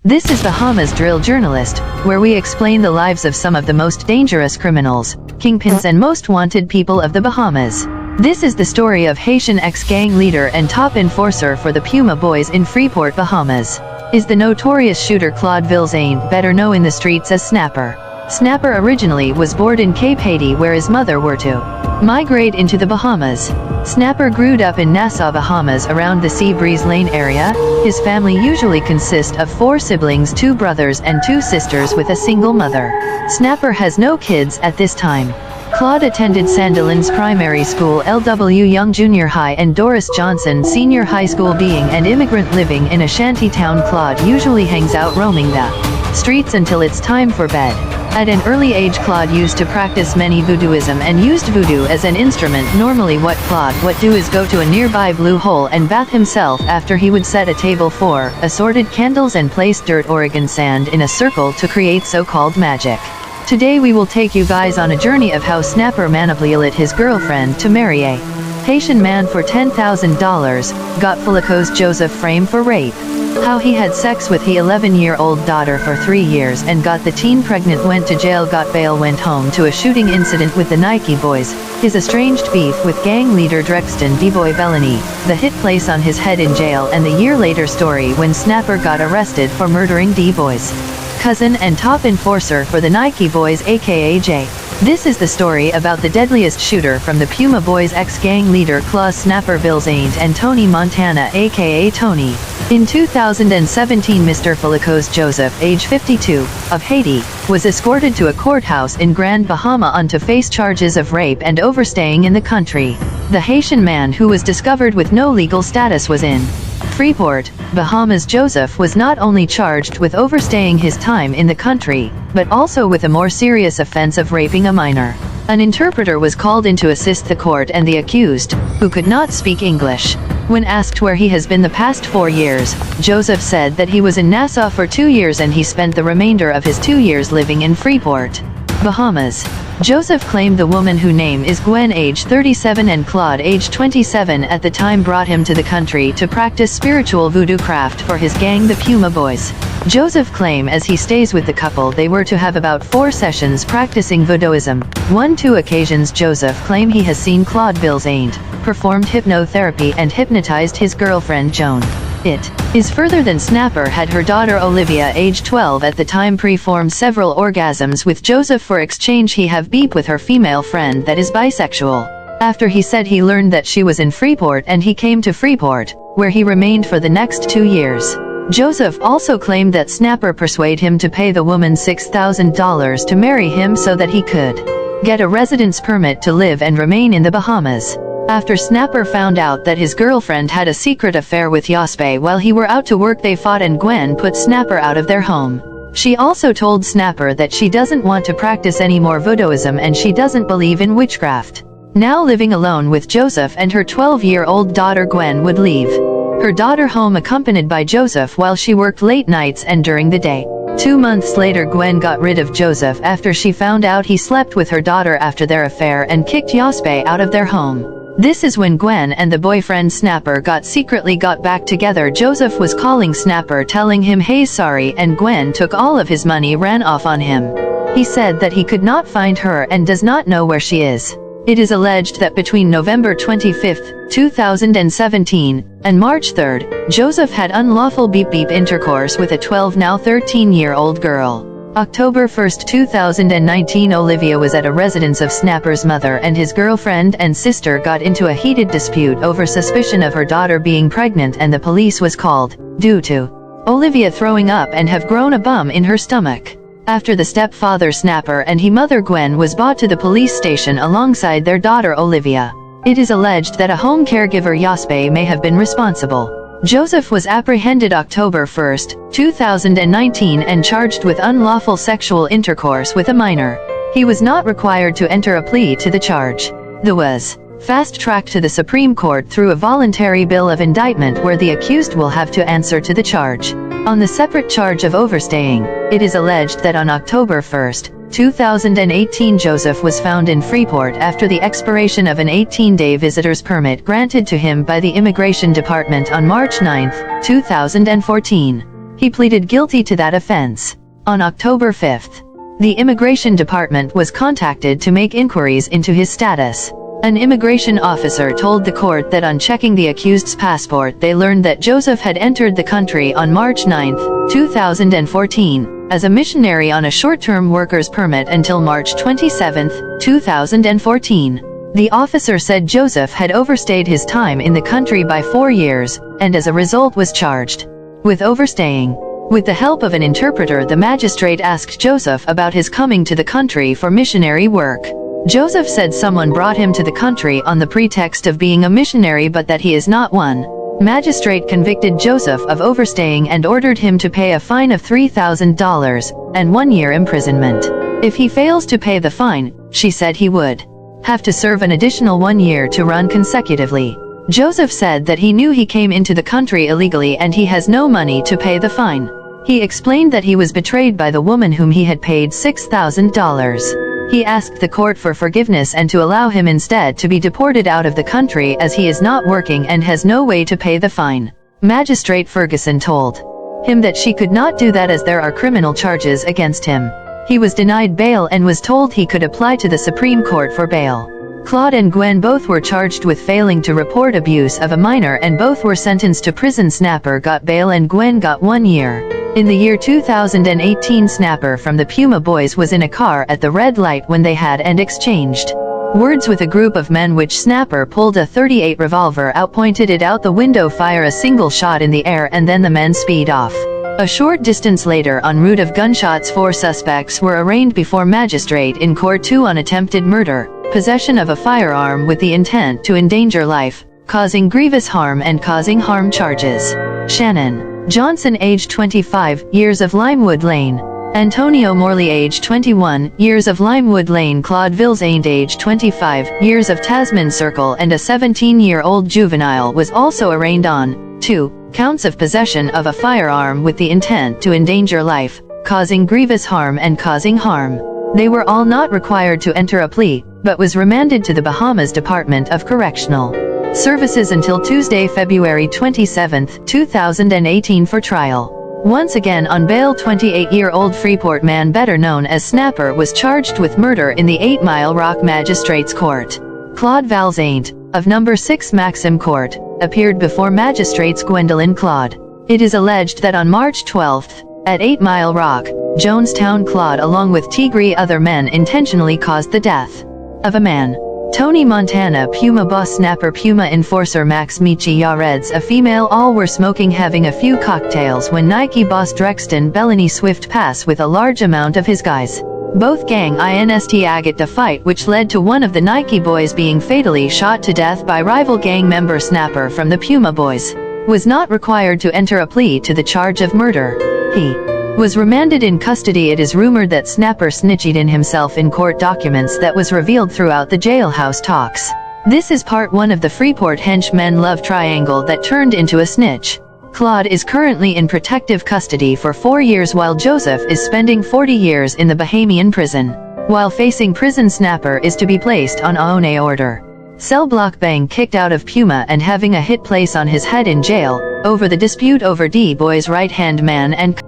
This is Bahamas Drill Journalist, where we explain the lives of some of the most dangerous criminals, kingpins and most wanted people of the Bahamas. This is the story of Haitian ex-gang leader and top enforcer for the Puma Boyz in Freeport, Bahamas. Is the notorious shooter Claude Vilsaint, better known in the streets as Snapper. Snapper originally was born in Cape Haiti, where his mother were to migrate into the Bahamas. Snapper grew up in Nassau, Bahamas around the Sea Breeze Lane area. His family usually consists of 4 siblings, 2 brothers and 2 sisters with a single mother. Snapper has no kids at this time. Claude attended Sandilands Primary School, LW Young Junior High and Doris Johnson Senior High School. Being an immigrant living in a shanty town, Claude usually hangs out roaming the streets until it's time for bed. At an early age, Claude used to practice many voodooism and used voodoo as an instrument. Normally what Claude would do is go to a nearby blue hole and bath himself. After he would set a table for assorted candles and place dirt Oregon sand in a circle to create so-called magic. Today we will take you guys on a journey of how Snapper manipulated his girlfriend to marry a Haitian man for $10,000, got Felico's Joseph framed for rape, how he had sex with his 11-year-old daughter for 3 years and got the teen pregnant, went to jail, got bail, went home to a shooting incident with the Nike Boys, his estranged beef with gang leader Drexton DBoy Bellany, the hit place on his head in jail, and the year later story when Snapper got arrested for murdering DBoy's cousin and top enforcer for the Nike Boys, aka Jay. This is the story about the deadliest shooter from the Puma Boyz, ex-gang leader Claude Snapper Vilsaint and Tony Montana, aka Tony. In 2017, Mr. Felico's Joseph, age 52, of Haiti, was escorted to a courthouse in Grand Bahama on to face charges of rape and overstaying in the country. The Haitian man, who was discovered with no legal status, was in Freeport, Bahamas. Joseph was not only charged with overstaying his time in the country, but also with a more serious offense of raping a minor. An interpreter was called in to assist the court, and the accused, who could not speak English. When asked where he has been the past 4 years, Joseph said that he was in Nassau for 2 years and he spent the remainder of his 2 years living in Freeport, Bahamas. Joseph claimed the woman, whose name is Gwen, age 37, and Claude, age 27 at the time, brought him to the country to practice spiritual voodoo craft for his gang, the Puma Boyz. Joseph claimed as he stays with the couple, they were to have about 4 sessions practicing voodooism. 2 occasions Joseph claimed he has seen Claude Vilsaint, performed hypnotherapy and hypnotized his girlfriend Joan. It is further than Snapper had her daughter Olivia, age 12 at the time, performed several orgasms with Joseph for exchange. He have beef with her female friend that is bisexual. After he said he learned that she was in Freeport, and he came to Freeport, where he remained for the next 2 years. Joseph also claimed that Snapper persuaded him to pay the woman $6,000 to marry him so that he could get a residence permit to live and remain in the Bahamas. After Snapper found out that his girlfriend had a secret affair with Yospe while he were out to work, they fought and Gwen put Snapper out of their home. She also told Snapper that she doesn't want to practice any more voodooism and she doesn't believe in witchcraft. Now living alone with Joseph and her 12-year-old daughter, Gwen would leave her daughter home accompanied by Joseph while she worked late nights and during the day. 2 months later, Gwen got rid of Joseph after she found out he slept with her daughter after their affair and kicked Yospe out of their home. This is when Gwen and the boyfriend Snapper secretly got back together. Joseph was calling Snapper telling him hey sorry, and Gwen took all of his money, ran off on him. He said that he could not find her and does not know where she is. It is alleged that between November 25, 2017, and March 3, Joseph had unlawful intercourse with a 12, now 13-year-old girl. October 1, 2019, Olivia was at a residence of Snapper's mother, and his girlfriend and sister got into a heated dispute over suspicion of her daughter being pregnant, and the police was called, due to Olivia throwing up and have grown a bump in her stomach. After the stepfather Snapper and his mother Gwen was brought to the police station alongside their daughter Olivia. It is alleged that a home caregiver Yospe may have been responsible. Joseph was apprehended October 1, 2019 and charged with unlawful sexual intercourse with a minor. He was not required to enter a plea to the charge. The was fast-tracked to the Supreme Court through a voluntary bill of indictment where the accused will have to answer to the charge. On the separate charge of overstaying, it is alleged that on October 1, 2018, Joseph was found in Freeport after the expiration of an 18-day visitor's permit granted to him by the Immigration Department on March 9, 2014. He pleaded guilty to that offense. On October 5th, the Immigration Department was contacted to make inquiries into his status. An immigration officer told the court that on checking the accused's passport they learned that Joseph had entered the country on March 9, 2014, as a missionary on a short-term worker's permit until March 27, 2014. The officer said Joseph had overstayed his time in the country by 4 years, and as a result was charged with overstaying. With the help of an interpreter, the magistrate asked Joseph about his coming to the country for missionary work. Joseph said someone brought him to the country on the pretext of being a missionary but that he is not one. Magistrate convicted Joseph of overstaying and ordered him to pay a fine of $3,000 and 1 year imprisonment. If he fails to pay the fine, she said he would have to serve an additional 1 year to run consecutively. Joseph said that he knew he came into the country illegally and he has no money to pay the fine. He explained that he was betrayed by the woman whom he had paid $6,000. He asked the court for forgiveness and to allow him instead to be deported out of the country as he is not working and has no way to pay the fine. Magistrate Ferguson told him that she could not do that as there are criminal charges against him. He was denied bail and was told he could apply to the Supreme Court for bail. Claude and Gwen both were charged with failing to report abuse of a minor and both were sentenced to prison. Snapper got bail and Gwen got 1 year. In the year 2018, Snapper from the Puma Boyz was in a car at the red light when they had and exchanged words with a group of men, which Snapper pulled a .38 revolver out, pointed it out the window, fire a single shot in the air, and then the men speed off. A short distance later, en route of gunshots, 4 suspects were arraigned before magistrate in court: 2 on attempted murder, possession of a firearm with the intent to endanger life, causing grievous harm and causing harm charges. Shannon Johnson, age 25, years of Limewood Lane. Antonio Morley, age 21, years of Limewood Lane. Claude Vilsaint, age 25, years of Tasman Circle, and a 17-year-old juvenile was also arraigned on 2 counts of possession of a firearm with the intent to endanger life, causing grievous harm and causing harm. They were all not required to enter a plea, but was remanded to the Bahamas Department of Correctional Services until Tuesday, February 27, 2018 for trial. Once again on bail, 28-year-old Freeport man better known as Snapper was charged with murder in the 8 Mile Rock Magistrates Court. Claude Vilsaint, of No. 6 Maxim Court, appeared before magistrates Gwendolyn Claude. It is alleged that on March 12, at 8 Mile Rock, Jonestown, Claude along with 3 other men intentionally caused the death of a man. Tony Montana, Puma boss Snapper, Puma enforcer Max Michi Yareds, a female. All were smoking, having a few cocktails when Nike boss Drexton Bellany Swift pass with a large amount of his guys. Both gang inst agate the fight, which led to one of the Nike boys being fatally shot to death by rival gang member. Snapper from the Puma Boys was not required to enter a plea to the charge of murder. He was remanded in custody. It is rumored that Snapper snitched in himself in court documents that was revealed throughout the jailhouse talks. This is part 1 of the Freeport henchman love triangle that turned into a snitch. Claude is currently in protective custody for 4 years while Joseph is spending 40 years in the Bahamian prison. While facing prison, Snapper is to be placed on Aone order. Cell block, bang kicked out of Puma and having a hit place on his head in jail over the dispute over DBoy's right-hand man and